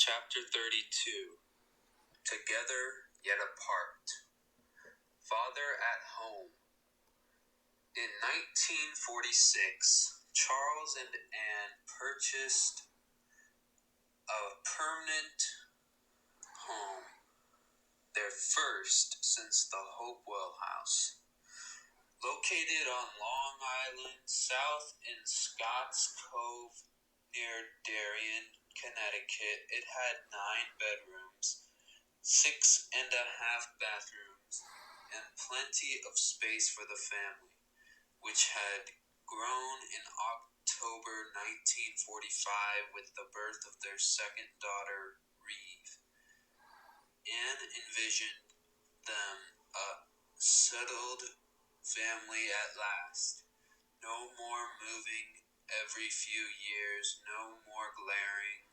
Chapter 32. Together Yet Apart. Father at Home. In 1946, Charles and Anne purchased a permanent home, their first since the Hopewell House. Located on Long Island, south in Scotts Cove near Darien, Connecticut, it had 9 bedrooms, 6.5 bathrooms, and plenty of space for the family, which had grown in October 1945 with the birth of their second daughter, Reeve. Anne envisioned them a settled family at last. No more moving every few years, no more glaring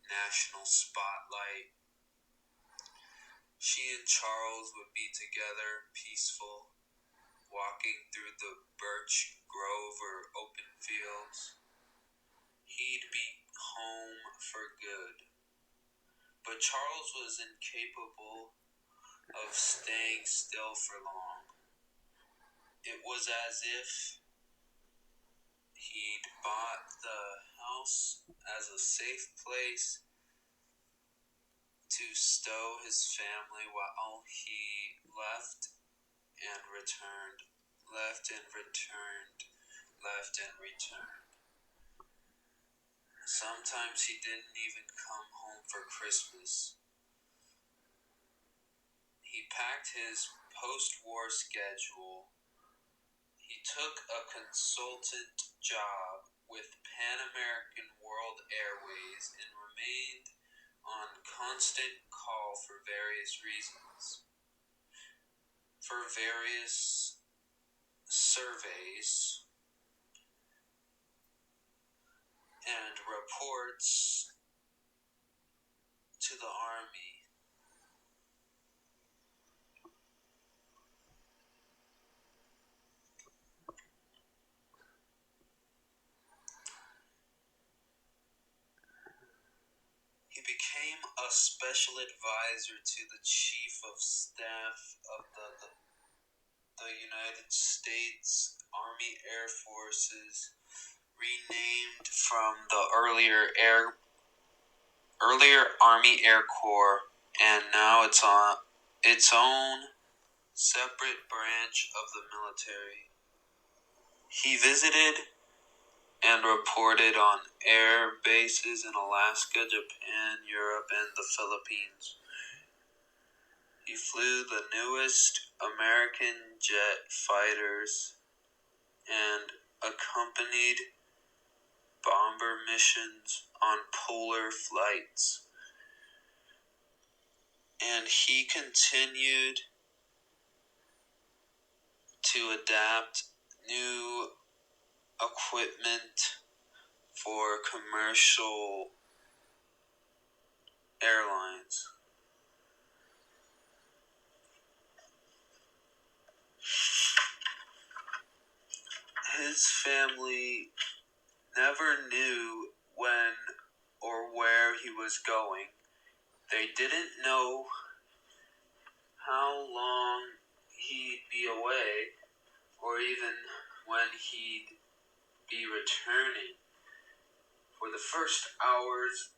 national spotlight. She and Charles would be together, peaceful, walking through the birch grove or open fields. He'd be home for good. But Charles was incapable of staying still for long. It was as if he'd bought the house as a safe place to stow his family while he left and returned. Sometimes he didn't even come home for Christmas. He packed his post-war schedule. He took a consultant job with Pan American World Airways and remained on constant call for various reasons. For various surveys and reports to the Army. He became a special advisor to the Chief of Staff of the United States Army Air Forces, renamed from the earlier Army Air Corps, and now it's on its own separate branch of the military. He visited and reported on air bases in Alaska, Japan, Europe, and the Philippines. He flew the newest American jet fighters and accompanied bomber missions on polar flights. And he continued to adapt new equipment for commercial airlines. His family never knew when or where he was going. They didn't know how long he'd be away or even when he'd be returning. For the first hours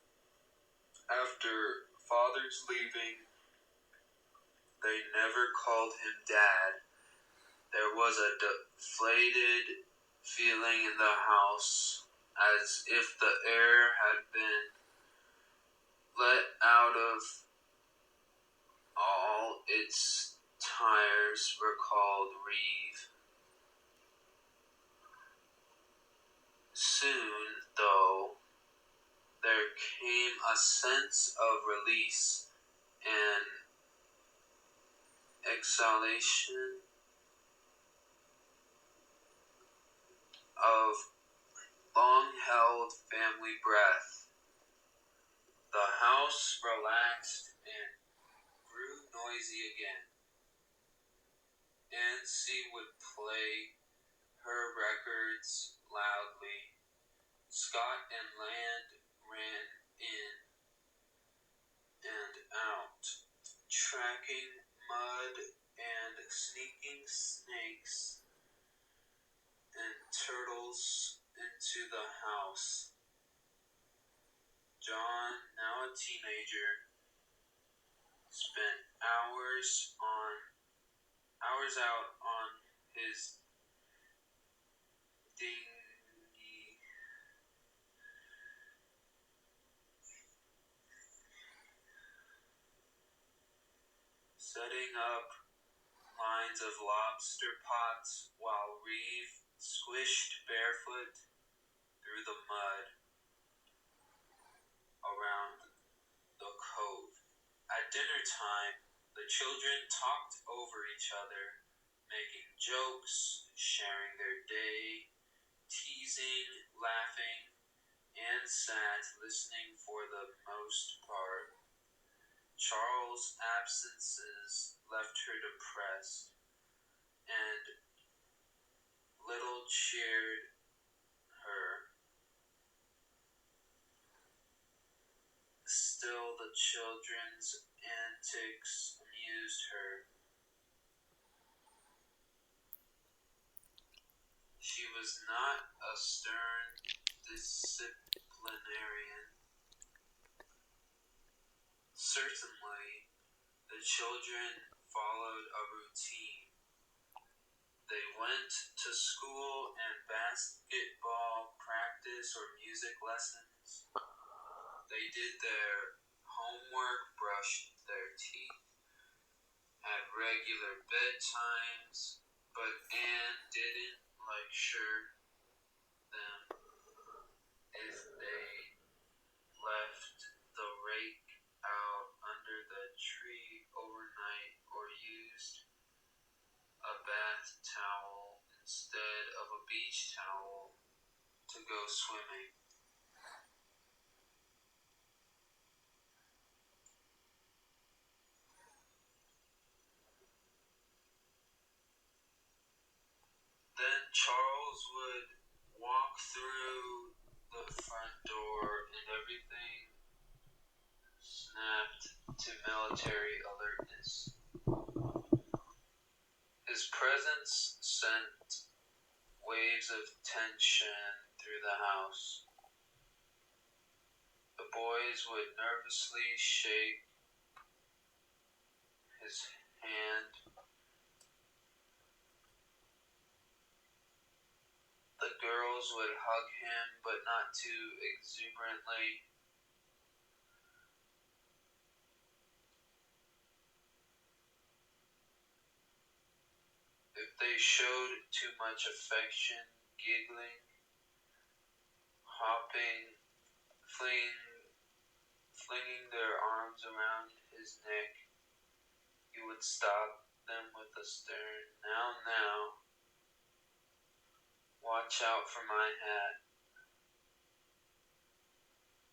after Father's leaving, they never called him Dad. There was a deflated feeling in the house, as if the air had been let out of all its tires, recalled Reeve. Soon, though, there came a sense of release and exhalation of long-held family breath. The house relaxed and grew noisy again. Nancy would play her records loudly. Scott and Land ran in tracking mud and sneaking snakes and turtles into the house. John, now a teenager, spent hours out on his dinghy, setting up lines of lobster pots while Reeve swished barefoot through the mud around the cove. At dinner time, the children talked over each other, making jokes, sharing their day, teasing, laughing, and sat listening for the most part. Charles' absences left her depressed, and little cheered her. Still, the children's antics amused her. She was not a stern disciplinarian. Certainly, the children followed a routine. They went to school and basketball practice or music lessons. They did their homework, brushed their teeth, had regular bedtimes, but Anne didn't lecture them if they left the rake out under the tree overnight or used a bath towel instead of a beach towel to go swimming. Then Charles would walk through the front door and everything snapped to military alertness. His presence sent waves of tension through the house. The boys would nervously shake his hand. The girls would hug him, but not too exuberantly. If they showed too much affection, giggling, hopping, flinging their arms around his neck, he would stop them with a stern, now, watch out for my hat.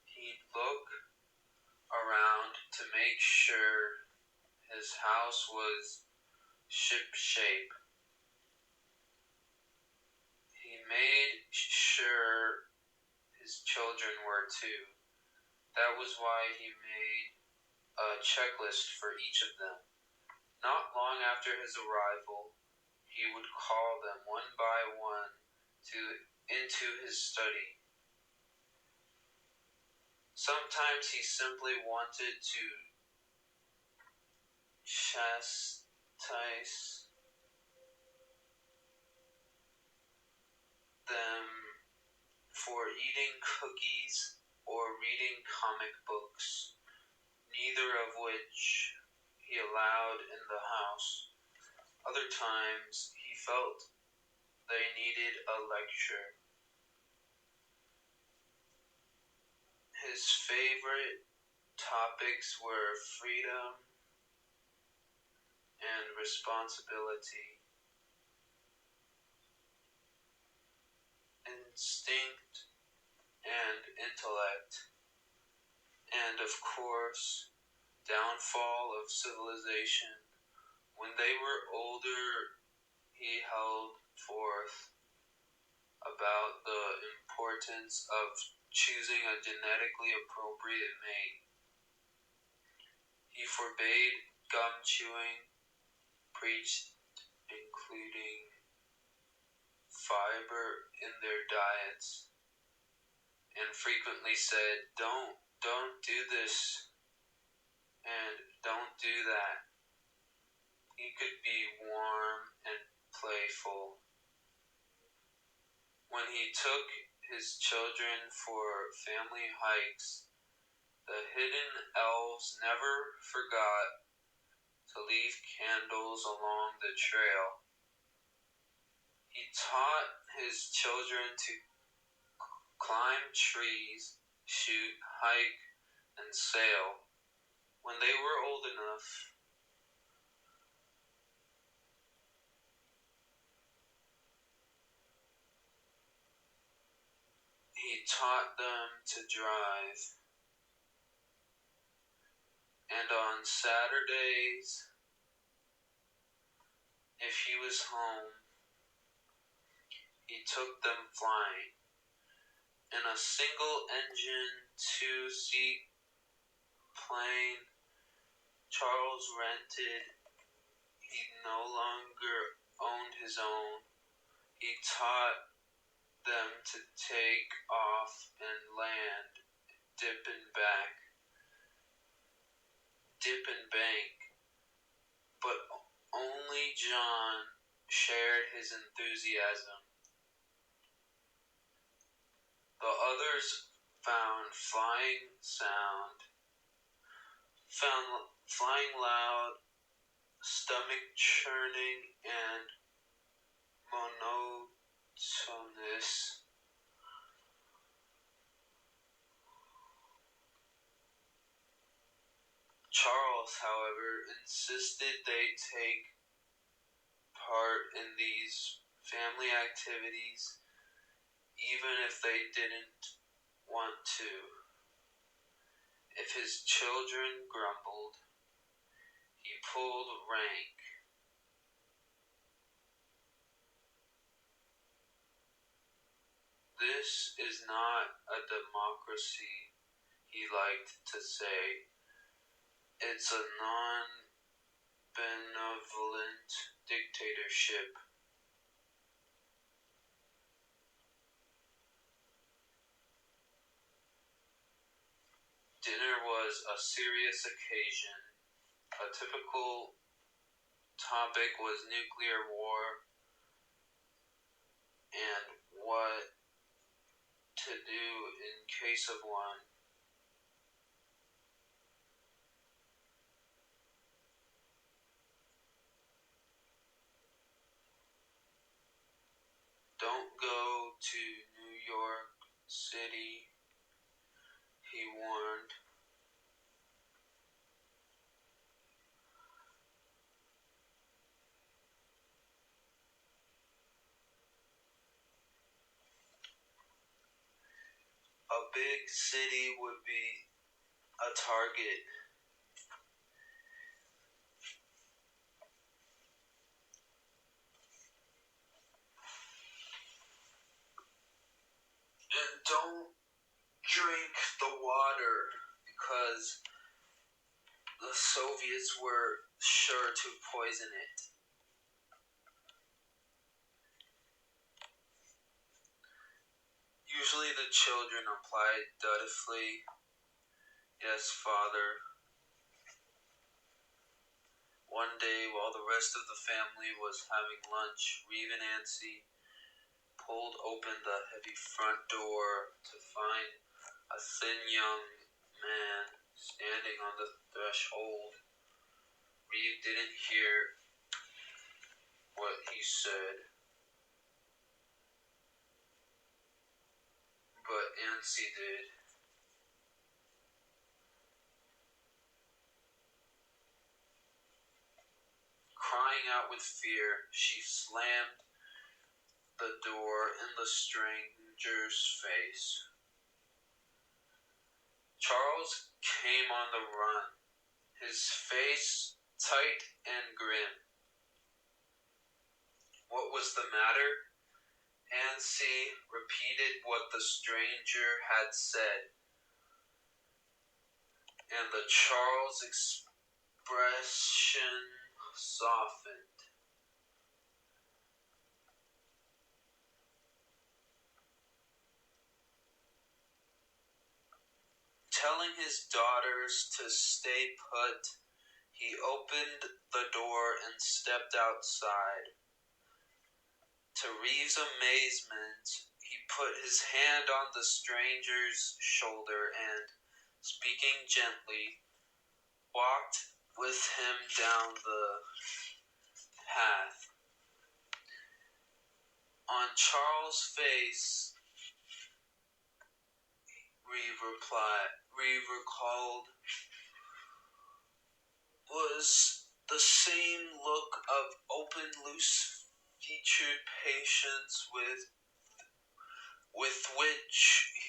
He'd look around to make sure his house was shipshape. He made sure his children were too. That was why he made a checklist for each of them. Not long after his arrival, he would call them one by one into his study. Sometimes he simply wanted to chastise them for eating cookies or reading comic books, neither of which he allowed in the house. Other times he felt they needed a lecture. His favorite topics were freedom and responsibility, instinct and intellect, and of course, downfall of civilization. When they were older, he held forth about the importance of choosing a genetically appropriate mate. He forbade gum chewing, preached including fiber in their diets, and frequently said, don't do this, and don't do that. He could be warm and playful. When he took his children for family hikes, the hidden elves never forgot to leave candles along the trail. He taught his children to climb trees, shoot, hike, and sail. When they were old enough, he taught them to drive. And on Saturdays, if he was home, he took them flying. In a single-engine, two-seat plane Charles rented, he no longer owned his own. He taught them to take off and land, dip and bank. But only John shared his enthusiasm. The others found flying loud, stomach churning, and monotonous. Charles, however, insisted they take part in these family activities even if they didn't want to. If his children grumbled, he pulled rank. This is not a democracy, he liked to say. It's a non-benevolent dictatorship. Dinner was a serious occasion. A typical topic was nuclear war and what to do in case of one. Don't go to New York City, he warned. A big city would be a target. And don't drink the water because the Soviets were sure to poison it. Usually the children replied dutifully, "Yes, Father." One day, while the rest of the family was having lunch, Reeve and Nancy pulled open the heavy front door to find a thin young man standing on the threshold. Reeve didn't hear what he said, but Nancy did. Crying out with fear, she slammed the door in the stranger's face. Charles came on the run, his face tight and grim. What was the matter? Nancy repeated what the stranger had said, and the Charles expression softened. Telling his daughters to stay put, he opened the door and stepped outside. To Reeves' amazement, he put his hand on the stranger's shoulder and, speaking gently, walked with him down the path. On Charles' face, Reeve recalled, was the same look of open, loose-featured patience with which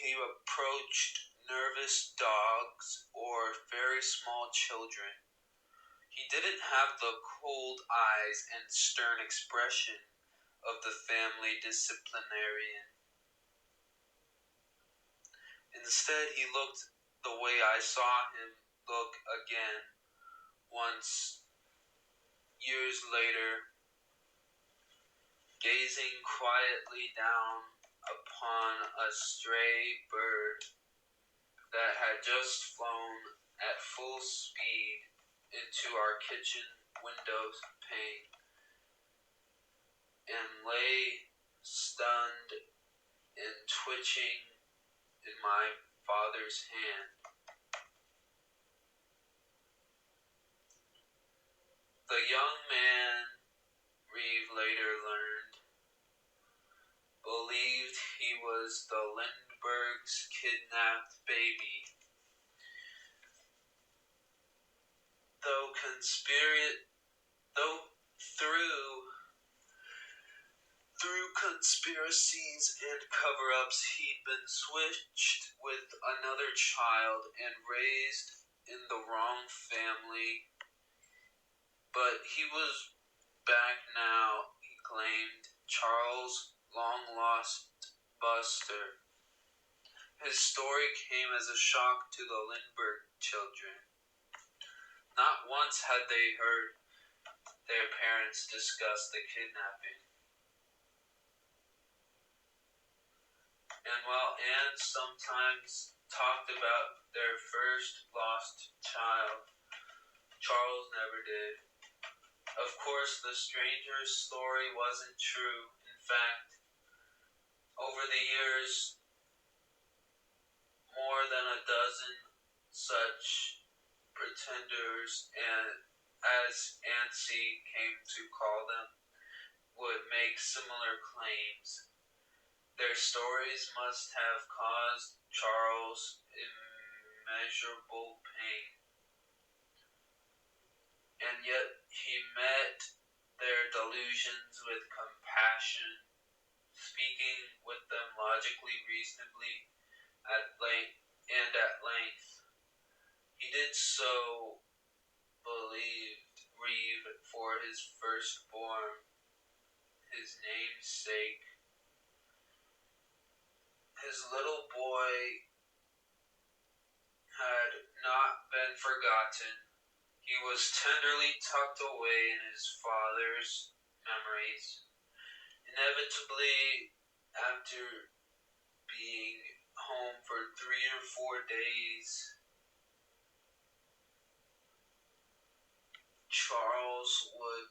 he approached nervous dogs or very small children. He didn't have the cold eyes and stern expression of the family disciplinarian. Instead, he looked the way I saw him look again once, years later, gazing quietly down upon a stray bird that had just flown at full speed into our kitchen window pane and lay stunned and twitching in my father's hand. The young man, Reeve later learned, believed he was the Lindbergh's kidnapped baby. Though through conspiracies and cover-ups, he'd been switched with another child and raised in the wrong family. But he was back now, he claimed, Charles' long-lost Buster. His story came as a shock to the Lindbergh children. Not once had they heard their parents discuss the kidnapping. And while aunts sometimes talked about their first lost child, Charles never did. Of course, the stranger's story wasn't true. In fact, over the years, more than a dozen such pretenders, and as Antsy came to call them, would make similar claims. Their stories must have caused Charles immeasurable pain. And yet he met their delusions with compassion, speaking with them logically, reasonably, at length. He did so, believed Reeve, for his firstborn, his namesake. His little boy had not been forgotten. He was tenderly tucked away in his father's memories. Inevitably, after being home for 3 or 4 days, Charles would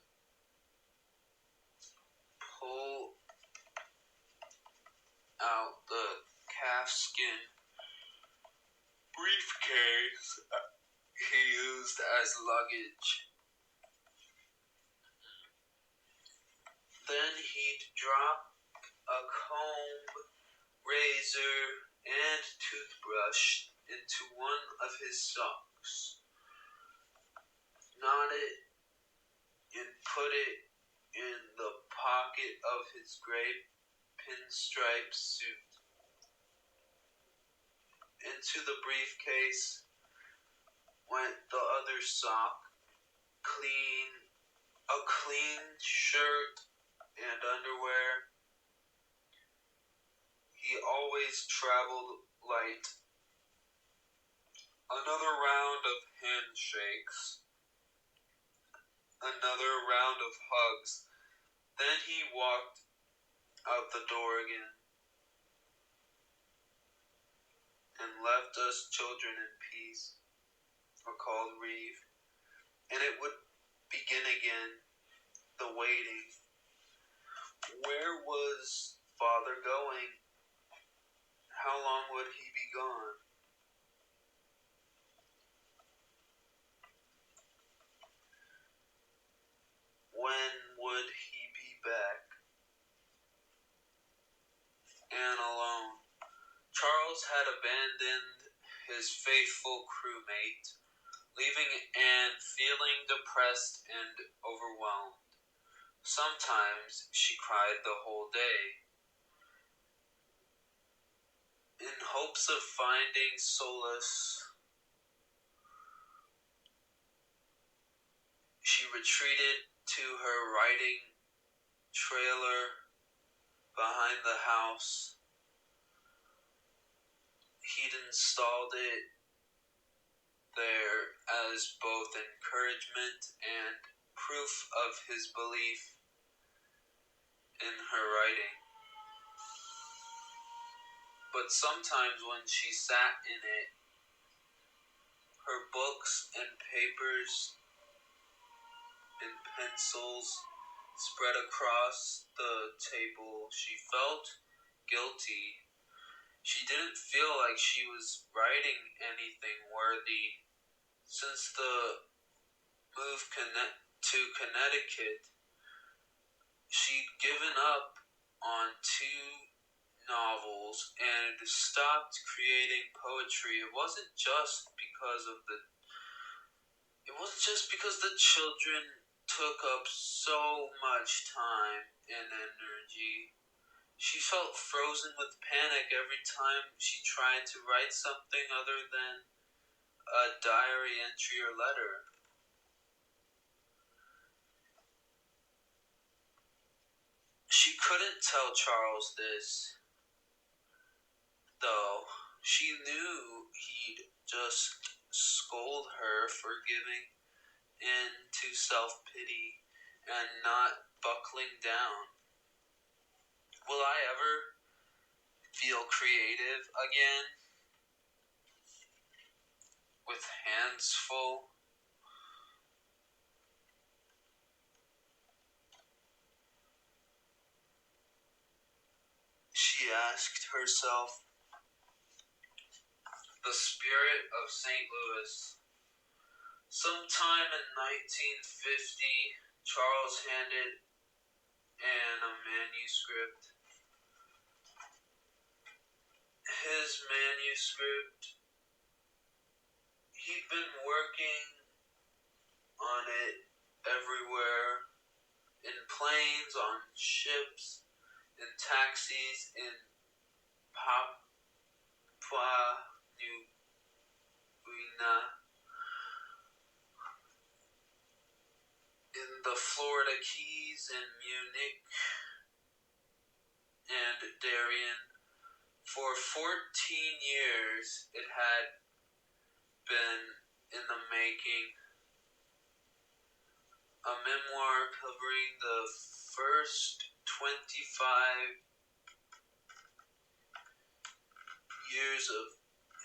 pull out the calfskin briefcase he used as luggage. Then he'd drop a comb, razor, and toothbrush into one of his socks, knot it, and put it in the pocket of his gray pinstripe suit. Into the briefcase went the other sock, a clean shirt and underwear. He always traveled light. Another round of handshakes, another round of hugs. Then he walked out the door again and left us children in peace, recalled Reeve. And it would begin again, the waiting. Where was Father going? How long would he be gone? When would he be back? And alone. Charles had abandoned his faithful crewmate, leaving Anne feeling depressed and overwhelmed. Sometimes she cried the whole day. In hopes of finding solace, she retreated to her riding trailer behind the house. He'd installed it there as both encouragement and proof of his belief in her writing. But sometimes when she sat in it, her books and papers and pencils spread across the table, she felt guilty. She didn't feel like she was writing anything worthy. Since the move to Connecticut, she'd given up on 2 novels and stopped creating poetry. It wasn't just because the children took up so much time and energy. She felt frozen with panic every time she tried to write something other than a diary entry or letter. She couldn't tell Charles this, though. She knew he'd just scold her for giving in to self-pity and not buckling down. Will I ever feel creative again? With hands full? She asked herself. The Spirit of St. Louis. Sometime in 1950, Charles handed Anne a manuscript. His manuscript, he'd been working on it everywhere, in planes, on ships, in taxis, in Papua New Guinea, in the Florida Keys, in Munich, and Darien. For 14 years, it had been in the making. A memoir covering the first 25 years of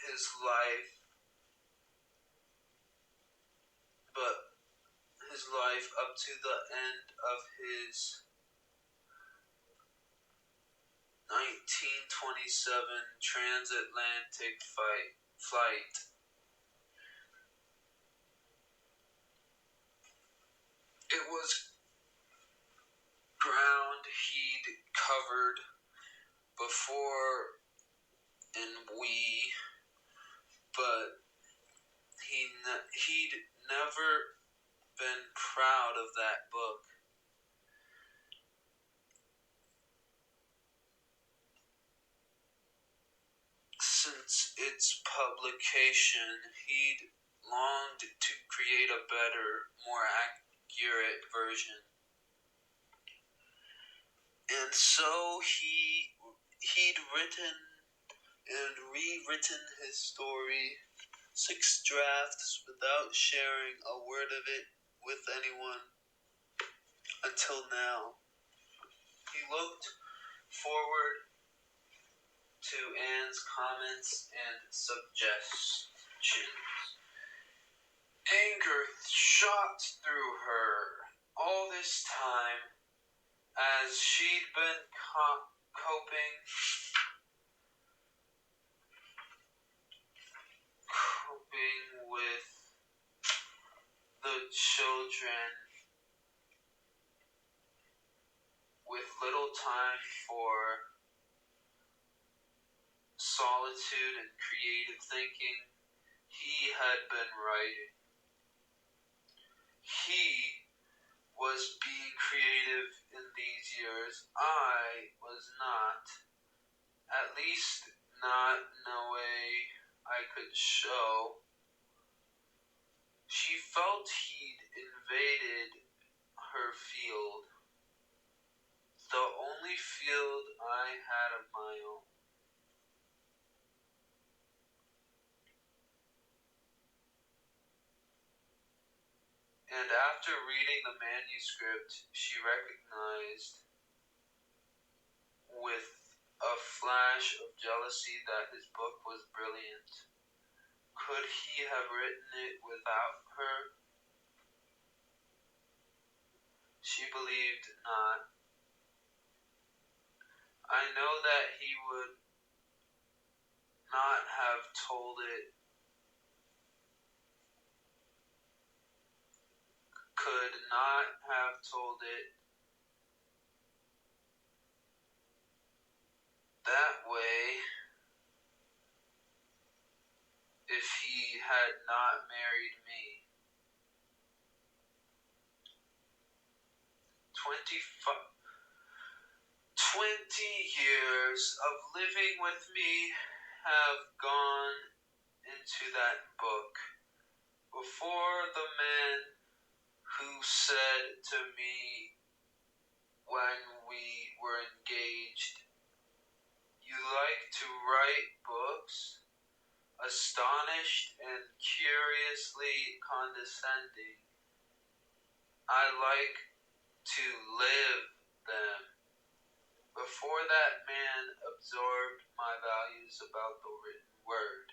his life, but his life up to the end of his 1927 transatlantic flight. It was ground he'd covered before but he'd never been proud of that book. Since its publication, he'd longed to create a better, more accurate version. And so he'd written and rewritten his story, 6 drafts, without sharing a word of it with anyone. until now. He looked forward to Anne's comments and suggestions. Anger shot through her all this time as she'd been coping with the children with little time for solitude and creative thinking. He had been writing. He was being creative in these years. I was not. At least not in a way I could show. She felt he'd invaded her field, the only field I had of my own. And after reading the manuscript, she recognized with a flash of jealousy that his book was brilliant. Could he have written it without her? She believed not. I know that he would not have told it, could not have told it that way if he had not married me. 20 years of living with me have gone into that book. Before the man who said to me when we were engaged, "You like to write books?" Astonished and curiously condescending. I like to live them. Before that man absorbed my values about the written word.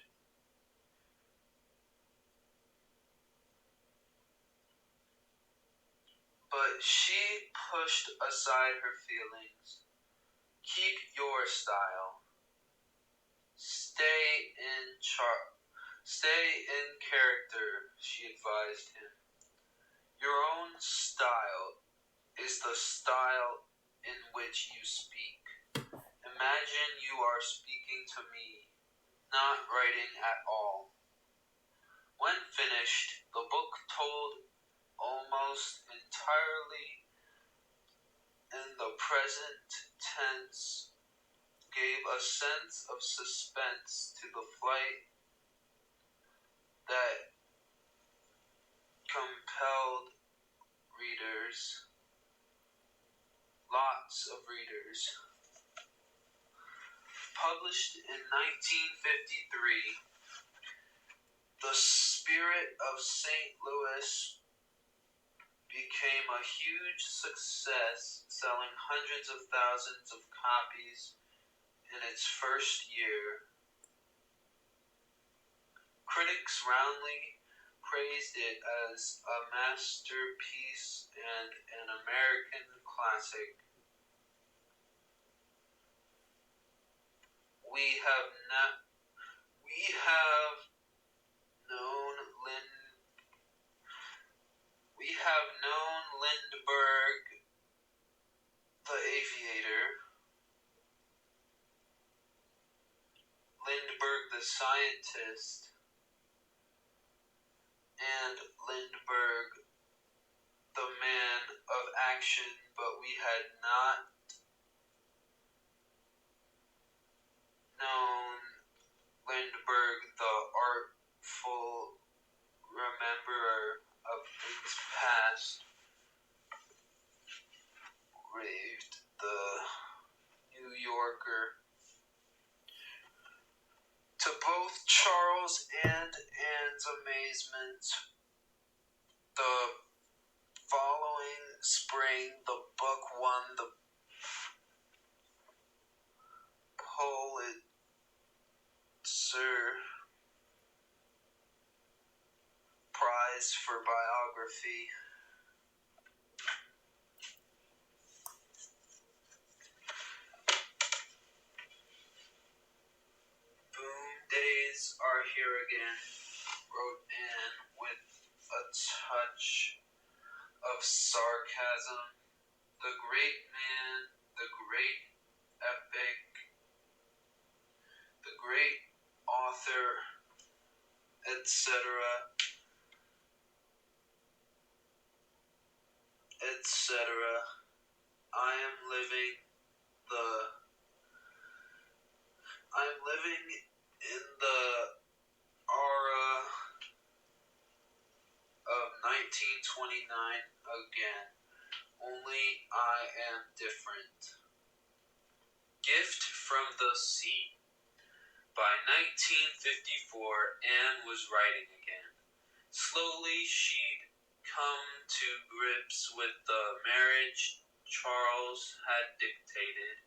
But she pushed aside her feelings. Keep your style. Stay in character, she advised him. Your own style is the style in which you speak. Imagine you are speaking to me, not writing at all. When finished, the book told almost entirely in the present tense, gave a sense of suspense to the flight that compelled readers, lots of readers. Published in 1953, The Spirit of St. Louis became a huge success, selling hundreds of thousands of copies in its first year. Critics roundly praised it as a masterpiece and an American classic. We have known Lindbergh, the aviator, Lindbergh, the scientist, and Lindbergh, the man of action, but we had not known Lindbergh, the artful rememberer of things past, raved the New Yorker. To both Charles and Anne's amazement, the following spring, the book won the Pulitzer Prize for biography. Boom days are here again, wrote Anne with a touch of sarcasm. The great man, the great epic, the great author, etc., etc. I'm living in the aura of 1929 again, only I am different. Gift from the Sea. By 1954, Anne was writing again. Slowly she'd come to grips with the marriage Charles had dictated,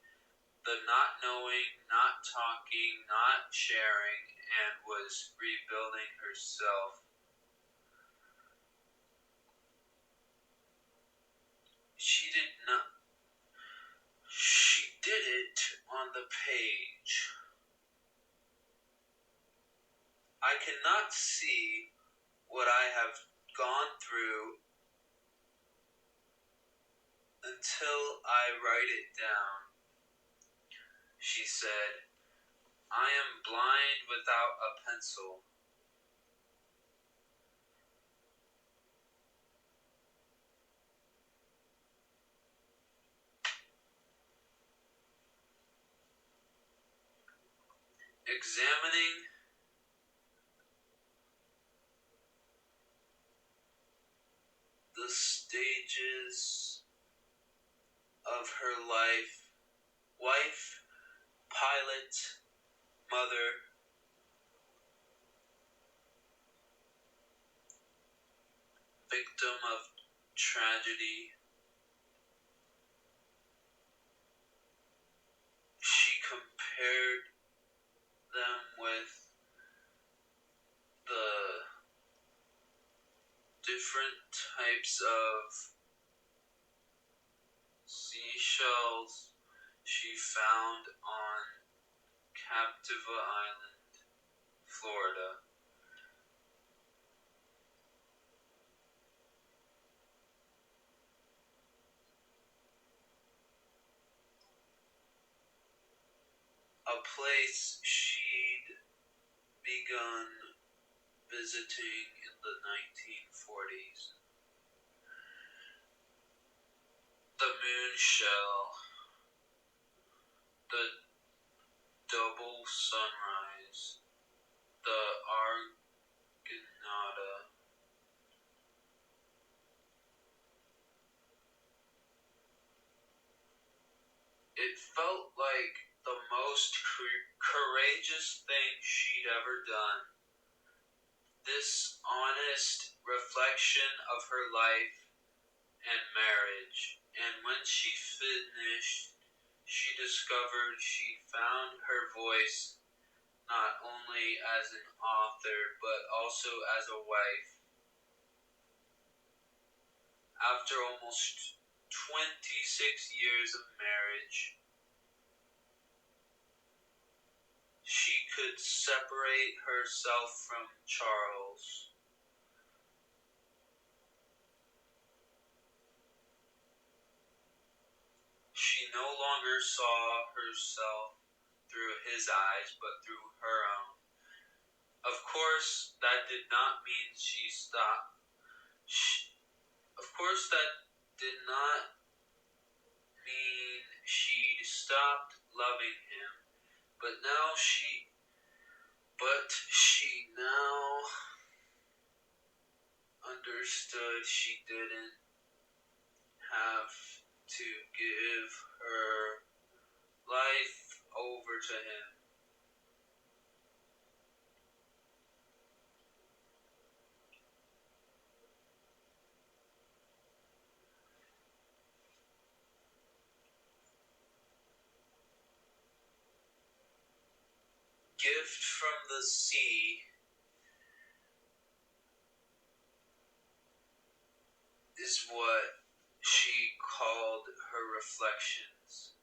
the not knowing, not talking, not sharing, and was rebuilding herself. She did it on the page. I cannot see what I have gone through until I write it down, she said. I am blind without a pencil. Examining the stages of her life, wife, pilot, mother, victim of tragedy. She compared them with the different types of seashells she found on Captiva Island, Florida. A place she'd begun visiting in the 1940s. The moon shell, the double sunrise, the Argonauta. It felt like the most courageous thing she'd ever done. This honest reflection of her life and marriage. And when she finished, she discovered she'd found her voice not only as an author, but also as a wife. After almost 26 years of marriage, she could separate herself from Charles. She no longer saw herself through his eyes, but through her own. Of course, that did not mean she stopped. Of course, that did not mean she'd stopped loving him, but she now understood she didn't have to give her life over to him. gift from the sea is what she called her reflections.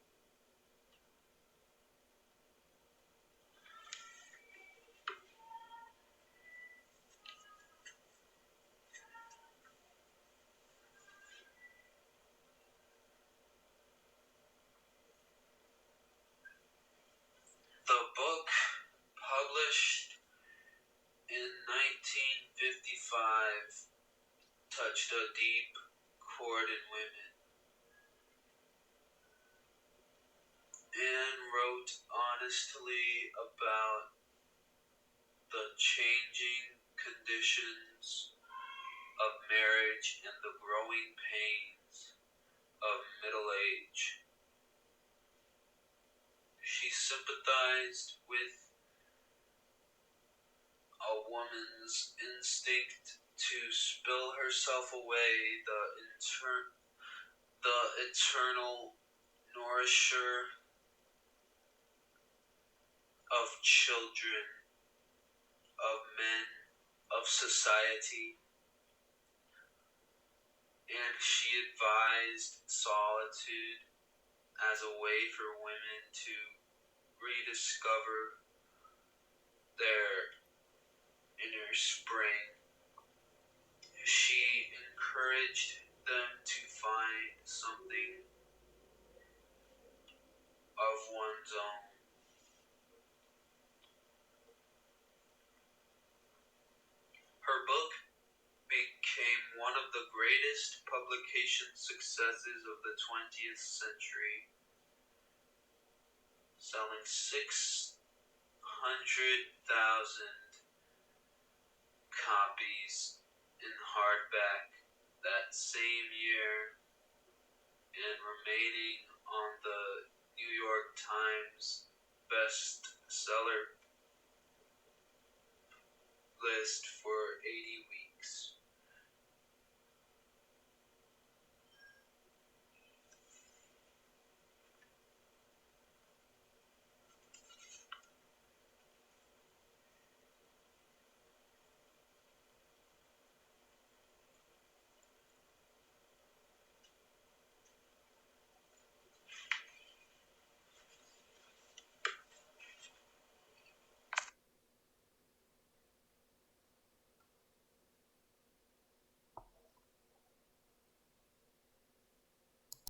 The book, published in 1955, touched a deep chord in women. Anne wrote honestly about the changing conditions of marriage and the growing pains of middle age. She sympathized with a woman's instinct to spill herself away, the eternal nourisher of children, of men, of society, and she advised solitude as a way for women to rediscover their inner spring. She encouraged them to find something of one's own. Her book became one of the greatest publication successes of the 20th century, selling 600,000 copies in hardback that same year and remaining on the New York Times bestseller list for 80 weeks.